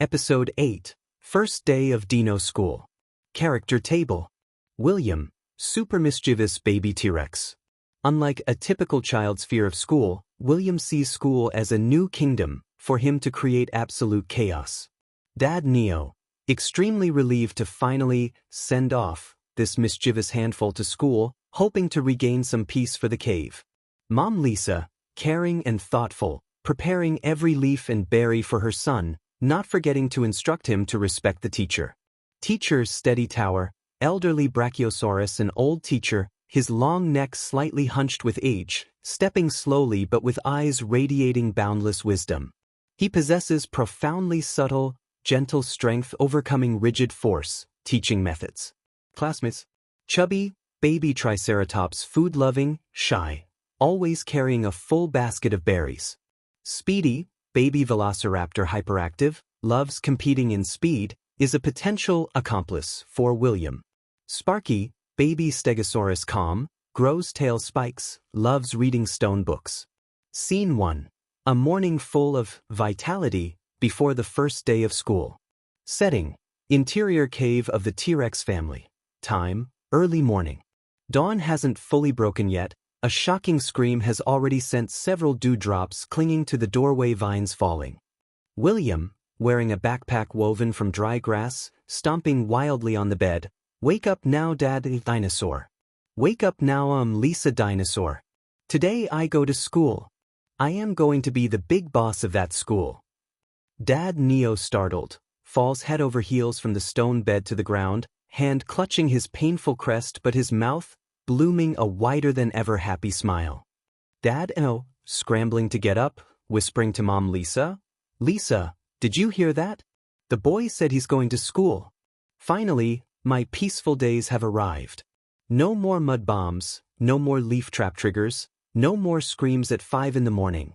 Episode 8, First Day of Dino School. Character Table. William, super mischievous baby T-Rex. Unlike a typical child's fear of school, William sees school as a new kingdom for him to create absolute chaos. Dad Neo, extremely relieved to finally send off this mischievous handful to school, hoping to regain some peace for the cave. Mom Lisa, caring and thoughtful, preparing every leaf and berry for her son, not forgetting to instruct him to respect the teacher. Teacher's steady tower, elderly Brachiosaurus, an old teacher, his long neck slightly hunched with age, stepping slowly but with eyes radiating boundless wisdom. He possesses profoundly subtle, gentle strength overcoming rigid force, teaching methods. Classmates. Chubby, baby Triceratops, food-loving, shy, always carrying a full basket of berries. Speedy, baby Velociraptor, hyperactive, loves competing in speed, is a potential accomplice for William. Sparky, baby Stegosaurus, calm, grows tail spikes, loves reading stone books. Scene 1. A morning full of vitality before the first day of school. Setting. Interior cave of the T-Rex family. Time, early morning. Dawn hasn't fully broken yet. A shocking scream has already sent several dewdrops clinging to the doorway, vines falling. William, wearing a backpack woven from dry grass, stomping wildly on the bed. Wake up now, Dad Dinosaur. Wake up now, Lisa Dinosaur. Today I go to school. I am going to be the big boss of that school. Dad Neo, startled, falls head over heels from the stone bed to the ground, hand clutching his painful crest but his mouth blooming a wider-than-ever happy smile. Dad Neo, scrambling to get up, whispering to Mom Lisa, "Lisa, did you hear that? The boy said he's going to school. Finally, my peaceful days have arrived. No more mud bombs, no more leaf trap triggers, no more screams at 5 in the morning.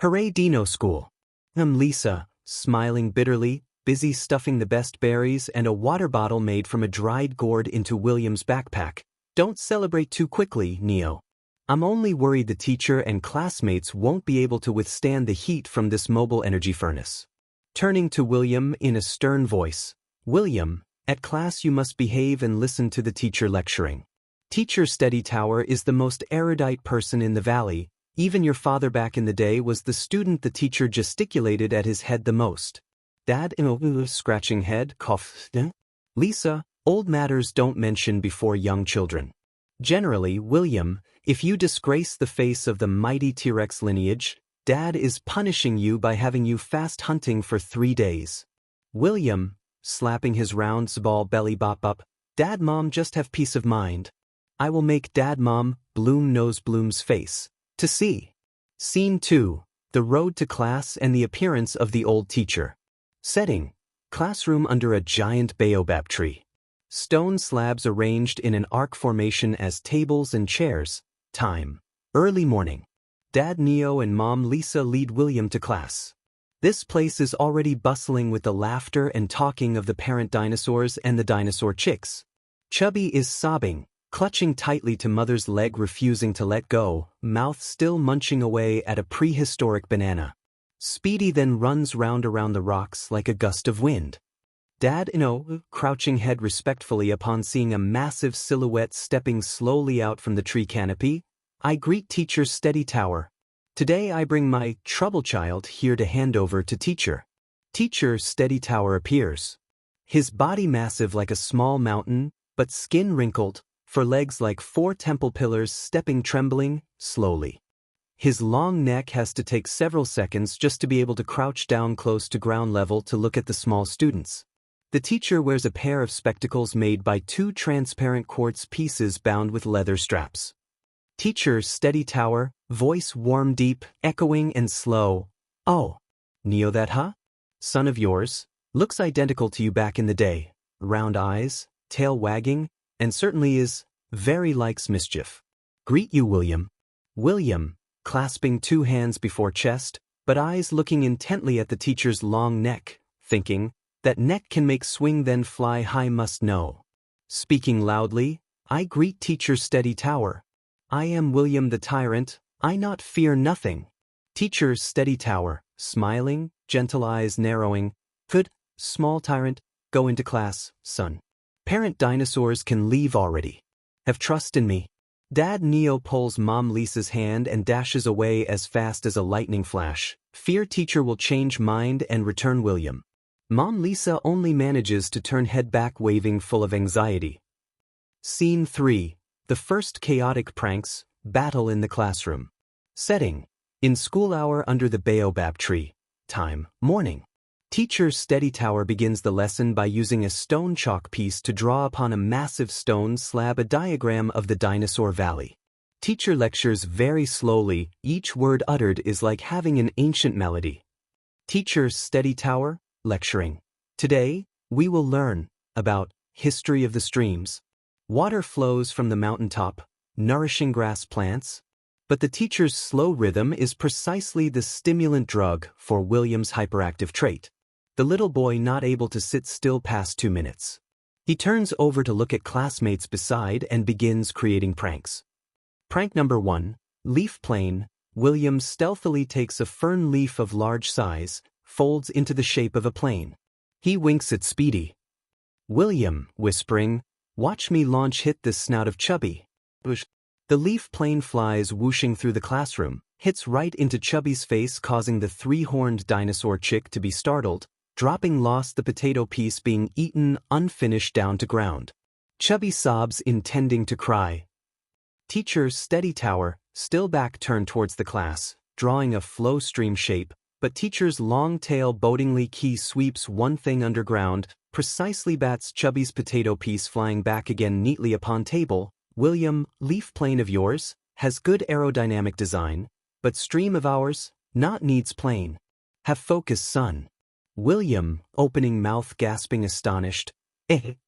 Hooray, Dino School." Lisa, smiling bitterly, busy stuffing the best berries and a water bottle made from a dried gourd into William's backpack. "Don't celebrate too quickly, Neo. I'm only worried the teacher and classmates won't be able to withstand the heat from this mobile energy furnace." Turning to William in a stern voice, "William, at class you must behave and listen to the teacher lecturing. Teacher Steady Tower is the most erudite person in the valley. Even your father back in the day was the student the teacher gesticulated at his head the most." Dad scratching head, cough. Lisa, old matters don't mention before young children. Generally, William, if you disgrace the face of the mighty T-Rex lineage, Dad is punishing you by having you fast hunting for 3 days. William, slapping his round ball belly, bop up. Dad Mom, just have peace of mind. I will make Dad Mom bloom nose Bloom's face. To see. Scene 2. The road to class and the appearance of the old teacher. Setting. Classroom under a giant baobab tree. Stone slabs arranged in an arc formation as tables and chairs. Time. Early morning. Dad Neo and Mom Lisa lead William to class. This place is already bustling with the laughter and talking of the parent dinosaurs and the dinosaur chicks. Chubby is sobbing, clutching tightly to mother's leg, refusing to let go, mouth still munching away at a prehistoric banana. Speedy then runs round around the rocks like a gust of wind. Dad Neo, crouching head respectfully upon seeing a massive silhouette stepping slowly out from the tree canopy. I greet Teacher Steady Tower. Today I bring my trouble child here to hand over to teacher. Teacher Steady Tower appears. His body massive like a small mountain, but skin wrinkled, for legs like 4 temple pillars, stepping trembling, slowly. His long neck has to take several seconds just to be able to crouch down close to ground level to look at the small students. The teacher wears a pair of spectacles made by 2 transparent quartz pieces bound with leather straps. Teacher Steady Tower, voice warm, deep, echoing and slow. "Oh, Neo, that son of yours, looks identical to you back in the day. Round eyes, tail wagging, and certainly is, very likes mischief. Greet you, William." William, clasping 2 hands before chest, but eyes looking intently at the teacher's long neck, thinking, that neck can make swing then fly high, must know. Speaking loudly, I greet Teacher Steady Tower. I am William the Tyrant, I not fear nothing. Teacher Steady Tower, smiling, gentle eyes narrowing. Good, small tyrant, go into class, son. Parent dinosaurs can leave already. Have trust in me. Dad Neo pulls Mom Lisa's hand and dashes away as fast as a lightning flash. Fear teacher will change mind and return William. Mom Lisa only manages to turn head back waving full of anxiety. Scene 3. The first chaotic pranks, battle in the classroom. Setting. In school hour under the baobab tree. Time, morning. Teacher Steady Tower begins the lesson by using a stone chalk piece to draw upon a massive stone slab a diagram of the Dinosaur Valley. Teacher lectures very slowly, each word uttered is like having an ancient melody. Teacher Steady Tower, lecturing. Today, we will learn about history of the streams. Water flows from the mountaintop, nourishing grass plants. But the teacher's slow rhythm is precisely the stimulant drug for William's hyperactive trait. The little boy not able to sit still past 2 minutes. He turns over to look at classmates beside and begins creating pranks. Prank number 1, leaf plane. William stealthily takes a fern leaf of large size, folds into the shape of a plane. He winks at Speedy. William, whispering, watch me launch hit this snout of Chubby. The leaf plane flies whooshing through the classroom, hits right into Chubby's face causing the three-horned dinosaur chick to be startled, dropping lost the potato piece being eaten unfinished down to ground. Chubby sobs intending to cry. Teacher Steady Tower, still back turned towards the class, drawing a flow stream shape, but teacher's long tail boatingly key sweeps one thing underground, precisely bats Chubby's potato piece flying back again neatly upon table. William, leaf plane of yours, has good aerodynamic design, but stream of ours, not needs plane. Have focus, son. William, opening mouth gasping astonished.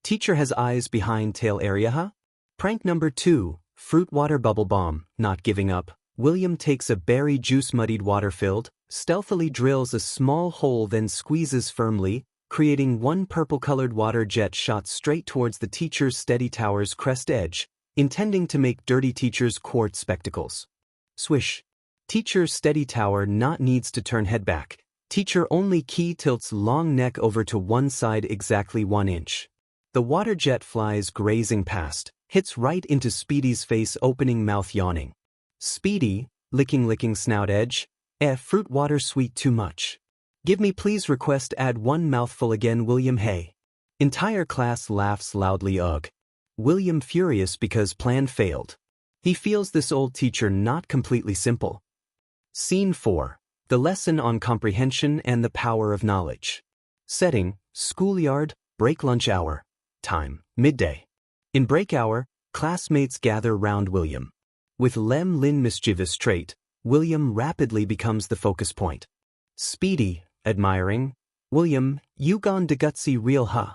Teacher has eyes behind tail area, huh? Prank number 2, fruit water bubble bomb, not giving up. William takes a berry juice muddied water filled, stealthily drills a small hole then squeezes firmly, creating one purple-colored water jet shot straight towards the teacher's Steady Tower's crest edge, intending to make dirty teacher's quartz spectacles. Swish. Teacher Steady Tower not needs to turn head back. Teacher only key tilts long neck over to one side exactly 1 inch. The water jet flies grazing past, hits right into Speedy's face opening mouth yawning. Speedy, licking snout edge. Fruit water sweet too much. Give me please request add 1 mouthful again William hey. Entire class laughs loudly ugh. William furious because plan failed. He feels this old teacher not completely simple. Scene 4. The lesson on comprehension and the power of knowledge. Setting, schoolyard, break lunch hour. Time, midday. In break hour, classmates gather round William. With Lin mischievous trait, William rapidly becomes the focus point. Speedy, admiring, William, you gone de gutsy real huh?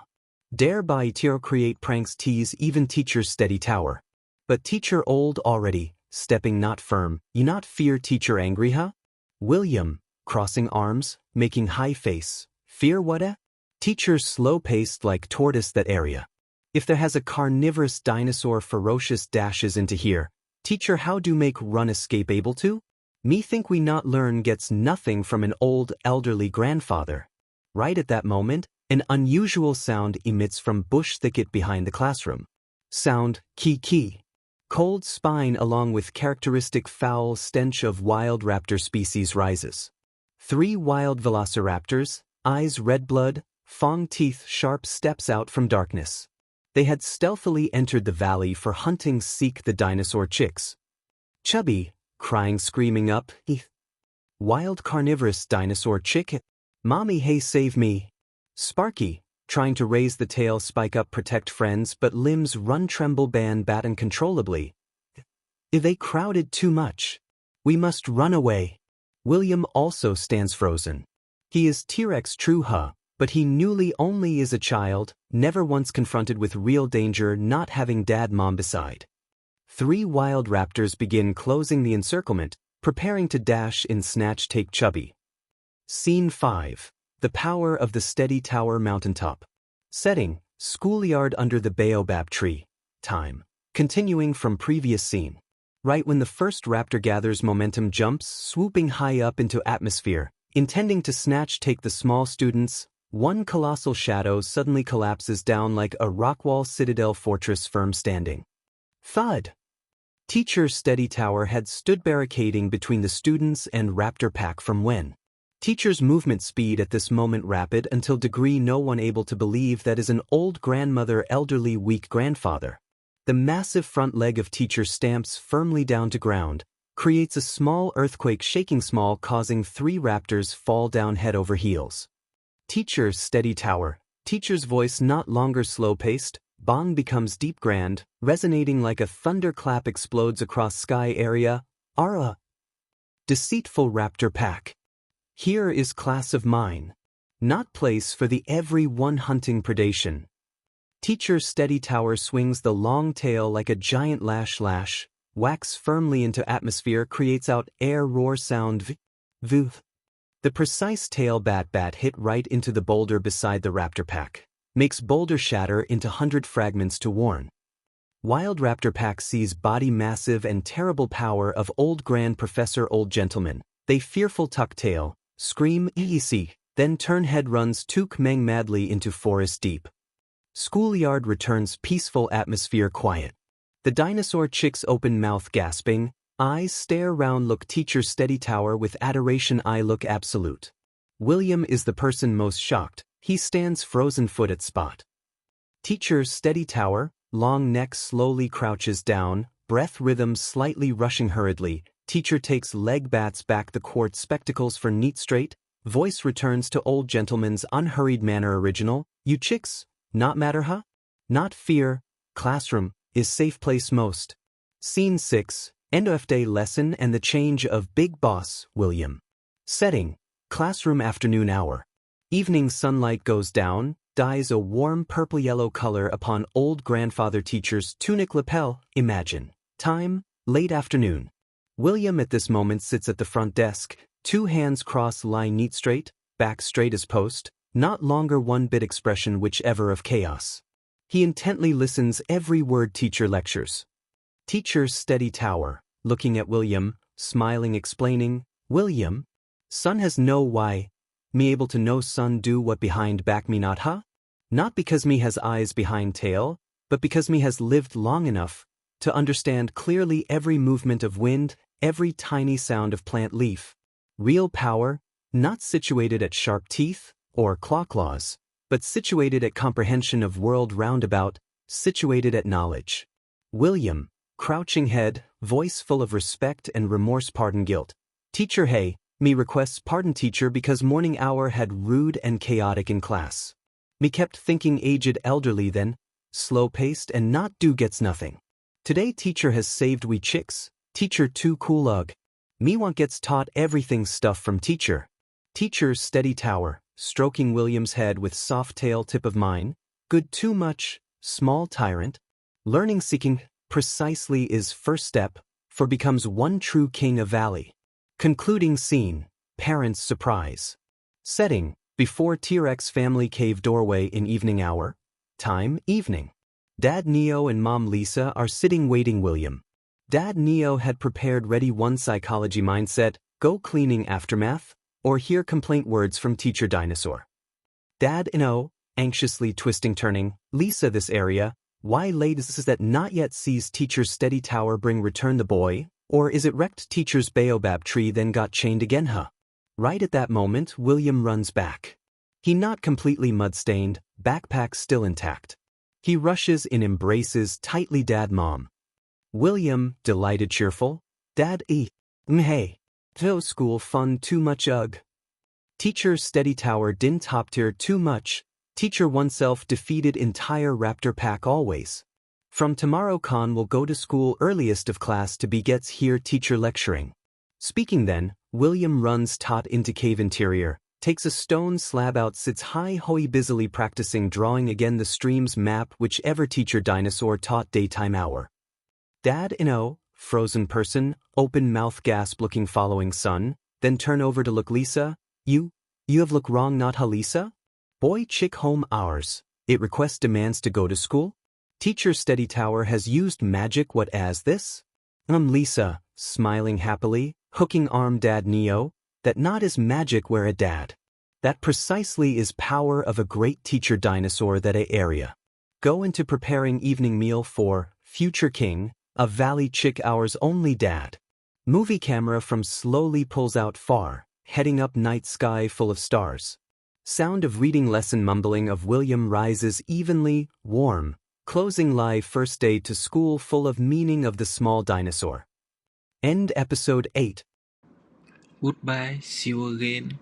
Dare by tear create pranks tease even teacher's Steady Tower. But teacher old already, stepping not firm, you not fear teacher angry huh? William, crossing arms, making high face, fear what? Teacher slow-paced like tortoise that area. If there has a carnivorous dinosaur ferocious dashes into here, teacher how do make run escape able to? Me think we not learn gets nothing from an old elderly grandfather. Right at that moment, an unusual sound emits from bush thicket behind the classroom. Sound, key. Cold spine along with characteristic foul stench of wild raptor species rises. 3 wild velociraptors, eyes red blood, fang teeth sharp steps out from darkness. They had stealthily entered the valley for hunting seek the dinosaur chicks. Chubby, crying screaming up, wild carnivorous dinosaur chick, mommy hey save me. Sparky, trying to raise the tail spike up protect friends but limbs run tremble bat uncontrollably. They crowded too much. We must run away. William also stands frozen. He is T-Rex true huh, but he newly only is a child, never once confronted with real danger not having dad mom beside. 3 wild raptors begin closing the encirclement, preparing to dash in snatch take Chubby. Scene 5. The power of the Steady Tower mountaintop. Setting, schoolyard under the baobab tree. Time, continuing from previous scene. Right when the first raptor gathers momentum jumps, swooping high up into atmosphere, intending to snatch take the small students, One colossal shadow suddenly collapses down like a rockwall citadel fortress firm standing. Thud! Teacher Steady Tower had stood barricading between the students and raptor pack from when. Teacher's movement speed at this moment rapid until degree no one able to believe that is an old grandmother elderly weak grandfather. The massive front leg of teacher stamps firmly down to ground, creates a small earthquake shaking small causing 3 raptors fall down head over heels. Teacher Steady Tower, teacher's voice not longer slow-paced, bong becomes deep grand, resonating like a thunderclap explodes across sky area, Ara. Deceitful raptor pack. Here is class of mine. Not place for the every one hunting predation. Teacher Steady Tower swings the long tail like a giant lash, whacks firmly into atmosphere creates out air roar sound v. The precise tail bat hit right into the boulder beside the raptor pack. Makes boulder shatter into 100 fragments to warn. Wild raptor pack sees body massive and terrible power of old grand professor old gentleman. They fearful tuck tail, scream EEC, then turn head runs Tuk Meng madly into forest deep. Schoolyard returns peaceful atmosphere quiet. The dinosaur chicks open mouth gasping, eyes stare round look teacher Steady Tower with adoration eye look absolute. William is the person most shocked, he stands frozen foot at spot. Teacher Steady Tower, long neck slowly crouches down, breath rhythm slightly rushing hurriedly, teacher takes leg bats back the quartz spectacles for neat straight, voice returns to old gentleman's unhurried manner original, you chicks, not matter huh? Not fear, classroom, is safe place most. Scene 6, end of day lesson and the change of Big Boss, William. Setting, classroom afternoon hour. Evening sunlight goes down, dyes a warm purple-yellow color upon old grandfather teacher's tunic lapel, imagine. Time, late afternoon. William at this moment sits at the front desk, 2 hands crossed lie neat straight, back straight as post, not longer one bit expression whichever of chaos. He intently listens every word teacher lectures. Teacher Steady Tower, looking at William, smiling explaining, William, son has no why, me able to know son do what behind back me not huh? Not because me has eyes behind tail, but because me has lived long enough to understand clearly every movement of wind, every tiny sound of plant leaf. Real power, not situated at sharp teeth or claw claws, but situated at comprehension of world roundabout, situated at knowledge. William, crouching head, voice full of respect and remorse pardon guilt. Teacher hey, me requests pardon teacher because morning hour had rude and chaotic in class. Me kept thinking aged elderly then, slow-paced and not do gets nothing. Today teacher has saved we chicks, teacher too cool ugh. Me want gets taught everything stuff from teacher. Teacher Steady Tower, stroking William's head with soft tail tip of mine, good too much, small tyrant. Learning seeking, precisely is first step, for becomes one true king of valley. Concluding scene, parents' surprise. Setting, before T-Rex family cave doorway in evening hour. Time, evening. Dad Neo and Mom Lisa are sitting waiting William. Dad Neo had prepared ready one psychology mindset, go cleaning aftermath, or hear complaint words from teacher Dinosaur. Dad No, anxiously twisting turning, Lisa this area, why late is that not yet sees teacher's Steady Tower bring return the boy, or is it wrecked teacher's baobab tree then got chained again huh? Right at that moment William runs back. He not completely mud-stained, backpack still intact. He rushes in embraces tightly Dad Mom. William, delighted cheerful, Dad hey. To school fun too much ugh. Teacher Steady Tower didn't top tier too much, teacher oneself defeated entire raptor pack always. From tomorrow Khan will go to school earliest of class to be gets here teacher lecturing. Speaking then, William runs taut into cave interior, takes a stone slab out sits high hoey busily practicing drawing again the stream's map whichever teacher Dinosaur taught daytime hour. Dad frozen person, open mouth gasp looking following son, then turn over to look Lisa, you have look wrong not ha Lisa? Boy chick home hours, it requests demands to go to school? Teacher Steady Tower has used magic what as this? Lisa, smiling happily, hooking arm Dad Neo, that not is magic where a dad. That precisely is power of a great teacher dinosaur that a area. Go into preparing evening meal for future king, a valley chick ours only dad. Movie camera from slowly pulls out far, heading up night sky full of stars. Sound of reading lesson mumbling of William rises evenly, warm, closing live first day to school full of meaning of the small dinosaur. End episode 8. Goodbye, see you again.